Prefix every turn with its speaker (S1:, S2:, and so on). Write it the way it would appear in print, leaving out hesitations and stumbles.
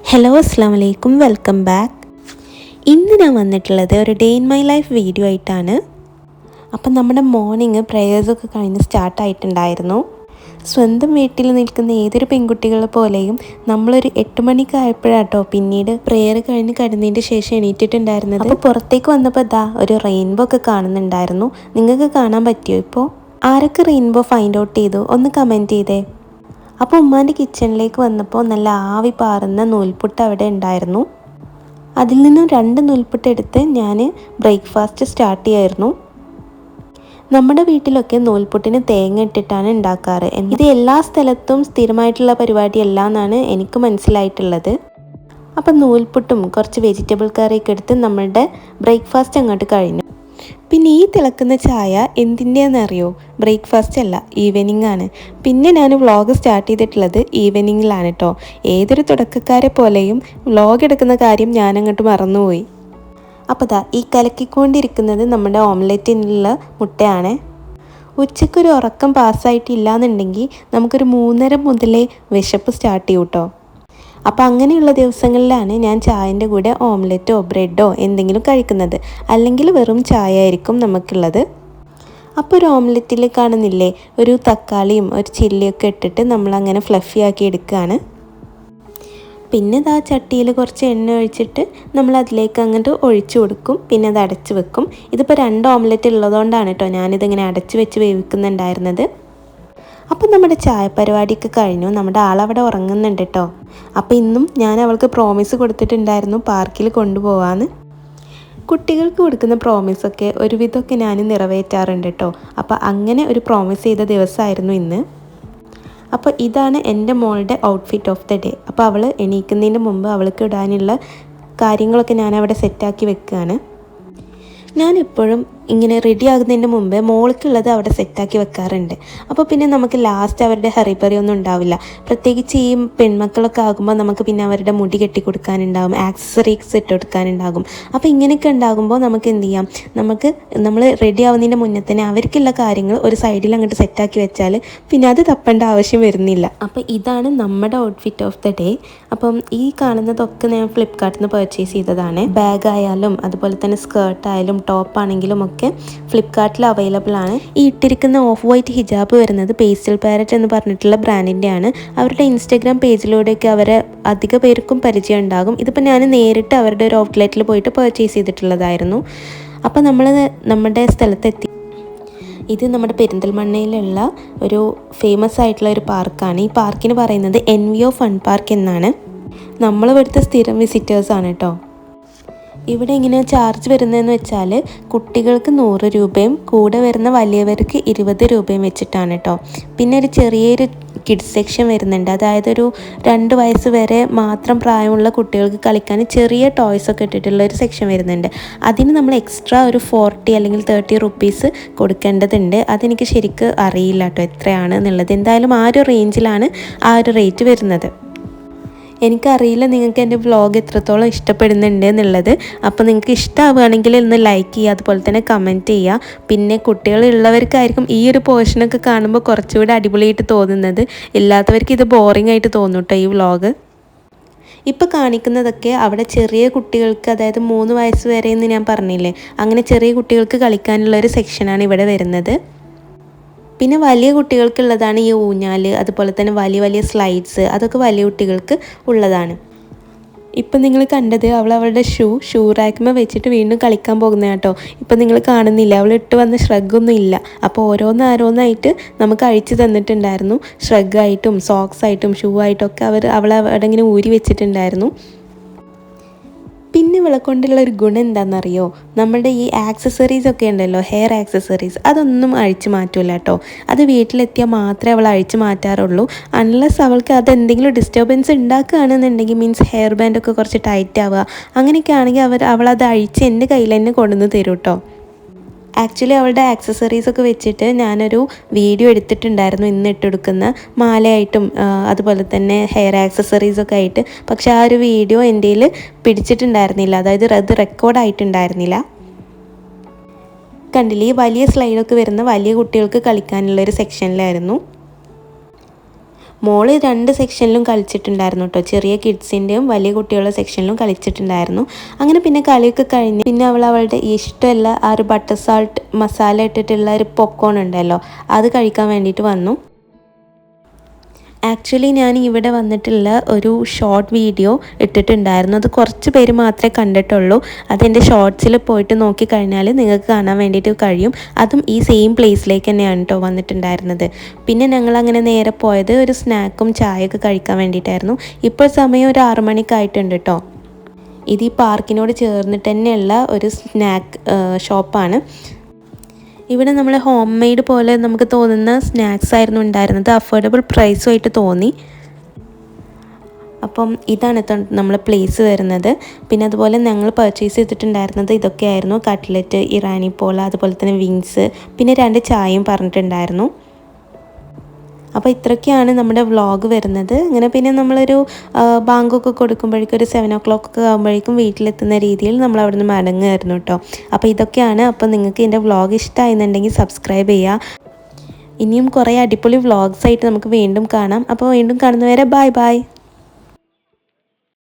S1: Hello അസ്സാം വലൈക്കും, welcome back. ഇന്ന് ഞാൻ വന്നിട്ടുള്ളത് ഒരു day in my life video ആയിട്ടാണ്. അപ്പം നമ്മുടെ മോർണിംഗ് പ്രേയേഴ്സൊക്കെ കഴിഞ്ഞ് സ്റ്റാർട്ടായിട്ടുണ്ടായിരുന്നു. സ്വന്തം വീട്ടിൽ നിൽക്കുന്ന ഏതൊരു പെൺകുട്ടികളെ പോലെയും നമ്മളൊരു 8 മണിക്ക് ആയപ്പോഴാട്ടോ പിന്നീട് പ്രെയർ കഴിഞ്ഞ് കിടന്നതിൻ്റെ ശേഷം എണീറ്റിട്ടുണ്ടായിരുന്നത്. അപ്പോൾ പുറത്തേക്ക് വന്നപ്പോൾ ഒരു റെയിൻബോ ഒക്കെ കാണുന്നുണ്ടായിരുന്നു. നിങ്ങൾക്ക് കാണാൻ പറ്റിയോ? ഇപ്പോൾ ആരൊക്കെ റെയിൻബോ ഫൈൻഡ് ഔട്ട് ചെയ്തു ഒന്ന് കമൻറ്റ് ചെയ്തേ. അപ്പോൾ ഉമ്മാൻ്റെ കിച്ചണിലേക്ക് വന്നപ്പോൾ നല്ല ആവി പാറുന്ന നൂൽപുട്ട് അവിടെ ഉണ്ടായിരുന്നു. അതിൽ നിന്നും 2 നൂൽപുട്ട് എടുത്ത് ഞാൻ ബ്രേക്ക്ഫാസ്റ്റ് സ്റ്റാർട്ട് ചെയ്യായിരുന്നു. നമ്മുടെ വീട്ടിലൊക്കെ നൂൽപുട്ടിന് തേങ്ങ ഇട്ടിട്ടാണ് ഉണ്ടാക്കാറ്. ഇത് എല്ലാ സ്ഥലത്തും സ്ഥിരമായിട്ടുള്ള പരിപാടിയല്ല എന്നാണ് എനിക്ക് മനസ്സിലായിട്ടുള്ളത്. അപ്പം നൂൽപുട്ടും കുറച്ച് വെജിറ്റബിൾ കറിയൊക്കെ എടുത്ത് നമ്മളുടെ ബ്രേക്ക്ഫാസ്റ്റ് അങ്ങോട്ട് കഴിഞ്ഞു. പിന്നെ ഈ തിളക്കുന്ന ചായ എന്തിൻ്റെയെന്നറിയോ? ബ്രേക്ക്ഫാസ്റ്റ് അല്ല, ഈവനിങ് ആണ്. പിന്നെ ഞാൻ വ്ളോഗ് സ്റ്റാർട്ട് ചെയ്തിട്ടുള്ളത് ഈവനിങ്ങിലാണ് കേട്ടോ. ഏതൊരു തുടക്കക്കാരെ പോലെയും വ്ളോഗ് എടുക്കുന്ന കാര്യം ഞാനങ്ങോട്ട് മറന്നുപോയി. അപ്പോൾ ഈ കലക്കിക്കൊണ്ടിരിക്കുന്നത് നമ്മുടെ ഓംലെറ്റിനുള്ള മുട്ടയാണ്. ഉച്ചയ്ക്കൊരു ഉറക്കം പാസ്സായിട്ടില്ല എന്നുണ്ടെങ്കിൽ നമുക്കൊരു 3:30 മുതലേ വിശപ്പ് സ്റ്റാർട്ട് ചെയ്യും കേട്ടോ. അപ്പോൾ അങ്ങനെയുള്ള ദിവസങ്ങളിലാണ് ഞാൻ ചായൻ്റെ കൂടെ ഓംലെറ്റോ ബ്രെഡോ എന്തെങ്കിലും കഴിക്കുന്നത്. അല്ലെങ്കിൽ വെറും ചായ ആയിരിക്കും നമുക്കുള്ളത്. അപ്പോൾ ഒരു ഓംലെറ്റിൽ കാണുന്നില്ലേ, ഒരു തക്കാളിയും ഒരു ചില്ലിയൊക്കെ ഇട്ടിട്ട് നമ്മളങ്ങനെ ഫ്ലഫി ആക്കി എടുക്കുകയാണ്. പിന്നെ ചട്ടിയിൽ കുറച്ച് എണ്ണ ഒഴിച്ചിട്ട് നമ്മൾ അതിലേക്ക് അങ്ങോട്ട് ഒഴിച്ചു കൊടുക്കും. പിന്നെ അത് അടച്ച് വെക്കും. ഇതിപ്പോൾ 2 ഓംലെറ്റ് ഉള്ളതുകൊണ്ടാണ് കേട്ടോ ഞാനിതിങ്ങനെ അടച്ച് വെച്ച് വേവിക്കുന്നുണ്ടായിരുന്നത്. അപ്പോൾ നമ്മുടെ ചായ പരിപാടിയൊക്കെ കഴിഞ്ഞു. നമ്മുടെ ആളവിടെ ഉറങ്ങുന്നുണ്ട് കേട്ടോ. അപ്പോൾ ഇന്നും ഞാൻ അവൾക്ക് പ്രോമിസ് കൊടുത്തിട്ടുണ്ടായിരുന്നു പാർക്കിൽ കൊണ്ടുപോകാമെന്ന്. കുട്ടികൾക്ക് കൊടുക്കുന്ന പ്രോമിസൊക്കെ ഒരുവിധമൊക്കെ ഞാൻ നിറവേറ്റാറുണ്ട് കേട്ടോ. അപ്പോൾ അങ്ങനെ ഒരു പ്രോമിസ് ചെയ്ത ദിവസമായിരുന്നു ഇന്ന്. അപ്പോൾ ഇതാണ് എൻ്റെ മോളുടെ ഔട്ട്ഫിറ്റ് ഓഫ് ദ ഡേ. അപ്പോൾ അവൾ എണീക്കുന്നതിന് മുമ്പ് അവൾക്ക് ഇടാനുള്ള കാര്യങ്ങളൊക്കെ ഞാൻ അവിടെ സെറ്റാക്കി വെക്കുകയാണ്. ഞാൻ എപ്പോഴും ഇങ്ങനെ റെഡി ആകുന്നതിന് മുമ്പ് മോൾക്കുള്ളത് അവിടെ സെറ്റാക്കി വെക്കാറുണ്ട്. അപ്പോൾ പിന്നെ നമുക്ക് ലാസ്റ്റ് അവരുടെ ഹറിബറി ഒന്നും ഉണ്ടാവില്ല. പ്രത്യേകിച്ച് ഈ പെൺമക്കളൊക്കെ ആകുമ്പോൾ നമുക്ക് പിന്നെ അവരുടെ മുടി കെട്ടി കൊടുക്കാനുണ്ടാകും, ആക്സസറീസ് ഇട്ട് കൊടുക്കാനുണ്ടാകും. അപ്പോൾ ഇങ്ങനെയൊക്കെ ഉണ്ടാകുമ്പോൾ നമുക്ക് എന്ത് ചെയ്യാം, നമ്മൾ റെഡി ആവുന്നതിൻ്റെ മുന്നേ തന്നെ അവർക്കുള്ള കാര്യങ്ങൾ ഒരു സൈഡിൽ അങ്ങോട്ട് സെറ്റാക്കി വെച്ചാൽ പിന്നെ അത് തപ്പേണ്ട ആവശ്യം വരുന്നില്ല. അപ്പോൾ ഇതാണ് നമ്മുടെ ഔട്ട്ഫിറ്റ് ഓഫ് ദ ഡേ. അപ്പം ഈ കാണുന്നതൊക്കെ ഞാൻ ഫ്ലിപ്കാർട്ടിൽ നിന്ന് പർച്ചേസ് ചെയ്തതാണ്. ബാഗായാലും അതുപോലെ തന്നെ സ്കേർട്ടായാലും ടോപ്പാണെങ്കിലും ഒക്കെ ഫ്ലിപ്കാർട്ടിൽ അവൈലബിൾ ആണ്. ഈ ഇട്ടിരിക്കുന്ന ഓഫ് വൈറ്റ് ഹിജാബ് വരുന്നത് പേസ്റ്റൽ പാരറ്റ് എന്ന് പറഞ്ഞിട്ടുള്ള ബ്രാൻഡിൻ്റെയാണ്. അവരുടെ ഇൻസ്റ്റാഗ്രാം പേജിലൂടെയൊക്കെ അവരെ അധിക പേർക്കും പരിചയം ഉണ്ടാകും. ഇതിപ്പോൾ ഞാൻ നേരിട്ട് അവരുടെ ഒരു ഔട്ട്ലെറ്റിൽ പോയിട്ട് പർച്ചേസ് ചെയ്തിട്ടുള്ളതായിരുന്നു. അപ്പോൾ നമ്മുടെ സ്ഥലത്തെത്തി. ഇത് നമ്മുടെ പെരിന്തൽമണ്ണയിലുള്ള ഒരു ഫേമസ് ആയിട്ടുള്ള ഒരു പാർക്കാണ്. ഈ പാർക്കിന് പറയുന്നത് എൻവിയോ ഫൺ പാർക്ക് എന്നാണ്. നമ്മളിവിടുത്തെ സ്ഥിരം വിസിറ്റേഴ്സാണ് കേട്ടോ. ഇവിടെ ഇങ്ങനെ ചാർജ് വരുന്നതെന്ന് വെച്ചാൽ കുട്ടികൾക്ക് 100 രൂപയും കൂടെ വരുന്ന വലിയവർക്ക് 20 രൂപയും വെച്ചിട്ടാണ് കേട്ടോ. പിന്നെ ഒരു ചെറിയൊരു കിഡ്സ് സെക്ഷൻ വരുന്നുണ്ട്. അതായത് ഒരു 2 വയസ്സ് വരെ മാത്രം പ്രായമുള്ള കുട്ടികൾക്ക് കളിക്കാൻ ചെറിയ ടോയ്സൊക്കെ ഇട്ടിട്ടുള്ള ഒരു സെക്ഷൻ വരുന്നുണ്ട്. അതിന് നമ്മൾ എക്സ്ട്രാ ഒരു 40 അല്ലെങ്കിൽ 30 റുപ്പീസ് കൊടുക്കേണ്ടതുണ്ട്. അതെനിക്ക് ശരിക്കും അറിയില്ല കേട്ടോ എത്രയാണ് എന്നുള്ളത്. എന്തായാലും ആ ഒരു റേഞ്ചിലാണ് ആ ഒരു റേറ്റ് വരുന്നത്. എനിക്കറിയില്ല നിങ്ങൾക്ക് എൻ്റെ വ്ളോഗ് എത്രത്തോളം ഇഷ്ടപ്പെടുന്നുണ്ട് എന്നുള്ളത്. അപ്പോൾ നിങ്ങൾക്ക് ഇഷ്ടമാവുകയാണെങ്കിൽ ഒന്ന് ലൈക്ക് ചെയ്യുക, അതുപോലെ തന്നെ കമൻറ്റ് ചെയ്യുക. പിന്നെ കുട്ടികളുള്ളവർക്കായിരിക്കും ഈ ഒരു പോർഷനൊക്കെ കാണുമ്പോൾ കുറച്ചുകൂടി അടിപൊളിയായിട്ട് തോന്നുന്നത്. ഇല്ലാത്തവർക്ക് ഇത് ബോറിംഗ് ആയിട്ട് തോന്നും കേട്ടോ ഈ വ്ളോഗ്. ഇപ്പോൾ കാണിക്കുന്നതൊക്കെ അവിടെ ചെറിയ കുട്ടികൾക്ക്, അതായത് 3 വയസ്സ് വരെ എന്ന് ഞാൻ പറഞ്ഞില്ലേ, അങ്ങനെ ചെറിയ കുട്ടികൾക്ക് കളിക്കാനുള്ള ഒരു സെക്ഷനാണ് ഇവിടെ വരുന്നത്. പിന്നെ വലിയ കുട്ടികൾക്കുള്ളതാണ് ഈ ഊഞ്ഞാൽ, അതുപോലെ തന്നെ വലിയ വലിയ സ്ലൈഡ്സ്, അതൊക്കെ വലിയ കുട്ടികൾക്ക് ഉള്ളതാണ്. ഇപ്പം നിങ്ങൾ കണ്ടത് അവളുടെ ഷൂ റാക്കുമ്പോൾ വെച്ചിട്ട് വീണ്ടും കളിക്കാൻ പോകുന്ന കേട്ടോ. ഇപ്പം നിങ്ങൾ കാണുന്നില്ല, അവൾ ഇട്ട് വന്ന ഷ്രഗൊന്നും ഇല്ല. അപ്പോൾ ഓരോന്നായിട്ട് നമുക്ക് അഴിച്ചു തന്നിട്ടുണ്ടായിരുന്നു. ഷ്രഗായിട്ടും സോക്സ് ആയിട്ടും ഷൂ ആയിട്ടൊക്കെ അവൾ അവിടെ ഇങ്ങനെ ഊരി വെച്ചിട്ടുണ്ടായിരുന്നു. പിന്നെ ഇവളെ കൊണ്ടുള്ള ഒരു ഗുണം എന്താണെന്നറിയോ? നമ്മുടെ ഈ ആക്സസറീസ് ഒക്കെ ഉണ്ടല്ലോ, ഹെയർ ആക്സസറീസ്, അതൊന്നും അഴിച്ചു മാറ്റില്ല കേട്ടോ. അത് വീട്ടിലെത്തിയാൽ മാത്രമേ അവൾ അഴിച്ചു മാറ്റാറുള്ളൂ. അൺലെസ് അവൾക്ക് അതെന്തെങ്കിലും ഡിസ്റ്റർബൻസ് ഉണ്ടാക്കുകയാണെന്നുണ്ടെങ്കിൽ, മീൻസ് ഹെയർ ബാൻഡൊക്കെ കുറച്ച് ടൈറ്റ് ആവുക അങ്ങനെയൊക്കെ ആണെങ്കിൽ അവളത് അഴിച്ച് എൻ്റെ കയ്യിൽ തന്നെ കൊണ്ടുവന്ന് തരും കേട്ടോ. ആക്ച്വലി അവളുടെ ആക്സസറീസൊക്കെ വെച്ചിട്ട് ഞാനൊരു വീഡിയോ എടുത്തിട്ടുണ്ടായിരുന്നു, ഇന്ന് ഇട്ടെടുക്കുന്ന മാലയായിട്ടും അതുപോലെ തന്നെ ഹെയർ ആക്സസറീസൊക്കെ ആയിട്ട്. പക്ഷേ ആ ഒരു വീഡിയോ എൻ്റെ കയ്യിൽ പിടിച്ചിട്ടുണ്ടായിരുന്നില്ല, അതായത് അത് റെക്കോർഡായിട്ടുണ്ടായിരുന്നില്ല. കണ്ടില്ലേ, ഈ വലിയ സ്ലൈഡൊക്കെ വരുന്ന വലിയ കുട്ടികൾക്ക് കളിക്കാനുള്ളൊരു സെക്ഷനിലായിരുന്നു. മോള് 2 സെക്ഷനിലും കളിച്ചിട്ടുണ്ടായിരുന്നു കേട്ടോ. ചെറിയ കിഡ്സിൻ്റെയും വലിയ കുട്ടികളുടെ സെക്ഷനിലും കളിച്ചിട്ടുണ്ടായിരുന്നു. അങ്ങനെ പിന്നെ കളിയൊക്കെ കഴിഞ്ഞ് പിന്നെ അവളുടെ ഇഷ്ടമുള്ള ആ ഒരു ബട്ടർ സാൾട്ട് മസാല ഇട്ടിട്ടുള്ള ഒരു പോപ്കോൺ ഉണ്ടല്ലോ, അത് കഴിക്കാൻ വേണ്ടിയിട്ട് വന്നു. ആക്ച്വലി ഞാൻ ഇവിടെ വന്നിട്ടുള്ള ഒരു ഷോർട്ട് വീഡിയോ ഇട്ടിട്ടുണ്ടായിരുന്നു. അത് കുറച്ച് പേര് മാത്രമേ കണ്ടിട്ടുള്ളൂ. അതെൻ്റെ ഷോർട്സിൽ പോയിട്ട് നോക്കിക്കഴിഞ്ഞാൽ നിങ്ങൾക്ക് കാണാൻ വേണ്ടിയിട്ട് കഴിയും. അതും ഈ സെയിം പ്ലേസിലേക്ക് തന്നെയാണ് കേട്ടോ വന്നിട്ടുണ്ടായിരുന്നത്. പിന്നെ ഞങ്ങളങ്ങനെ നേരെ പോയത് ഒരു സ്നാക്കും ചായയൊക്കെ കഴിക്കാൻ വേണ്ടിയിട്ടായിരുന്നു. ഇപ്പോൾ സമയം ഒരു 6 മണിക്കായിട്ടുണ്ട് കേട്ടോ. ഇത് ഈ പാർക്കിനോട് ചേർന്നിട്ട് തന്നെയുള്ള ഒരു സ്നാക്ക് ഷോപ്പാണ്. ഇവിടെ നമ്മൾ ഹോം മെയ്ഡ് പോലെ നമുക്ക് തോന്നുന്ന സ്നാക്സ് ആയിരുന്നു ഉണ്ടായിരുന്നത്. അഫോർഡബിൾ പ്രൈസുമായിട്ട് തോന്നി. അപ്പം ഇതാണ് നമ്മൾ പ്ലേസ് വരുന്നത്. പിന്നെ അതുപോലെ ഞങ്ങൾ പർച്ചേസ് ചെയ്തിട്ടുണ്ടായിരുന്നത് ഇതൊക്കെയായിരുന്നു: കട്ട്ലറ്റ്, ഇറാനി പോള, അതുപോലെ തന്നെ വിങ്സ്, പിന്നെ 2 ചായയും പറഞ്ഞിട്ടുണ്ടായിരുന്നു. അപ്പോൾ ഇത്രയൊക്കെയാണ് നമ്മുടെ വ്ളോഗ് വരുന്നത്. അങ്ങനെ പിന്നെ നമ്മളൊരു ബാങ്കൊക്കെ കൊടുക്കുമ്പോഴേക്കും ഒരു 7 o'clock ഒക്കെ ആകുമ്പോഴേക്കും വീട്ടിലെത്തുന്ന രീതിയിൽ നമ്മൾ അവിടെ നിന്ന് മടങ്ങുമായിരുന്നു കേട്ടോ. അപ്പോൾ ഇതൊക്കെയാണ്. അപ്പോൾ നിങ്ങൾക്ക് എൻ്റെ വ്ളോഗ് ഇഷ്ടമായിരുന്നുണ്ടെങ്കിൽ സബ്സ്ക്രൈബ് ചെയ്യുക. ഇനിയും കുറേ അടിപൊളി വ്ളോഗ്സായിട്ട് നമുക്ക് വീണ്ടും കാണാം. അപ്പോൾ വീണ്ടും കാണുന്നവരെ ബൈ ബൈ.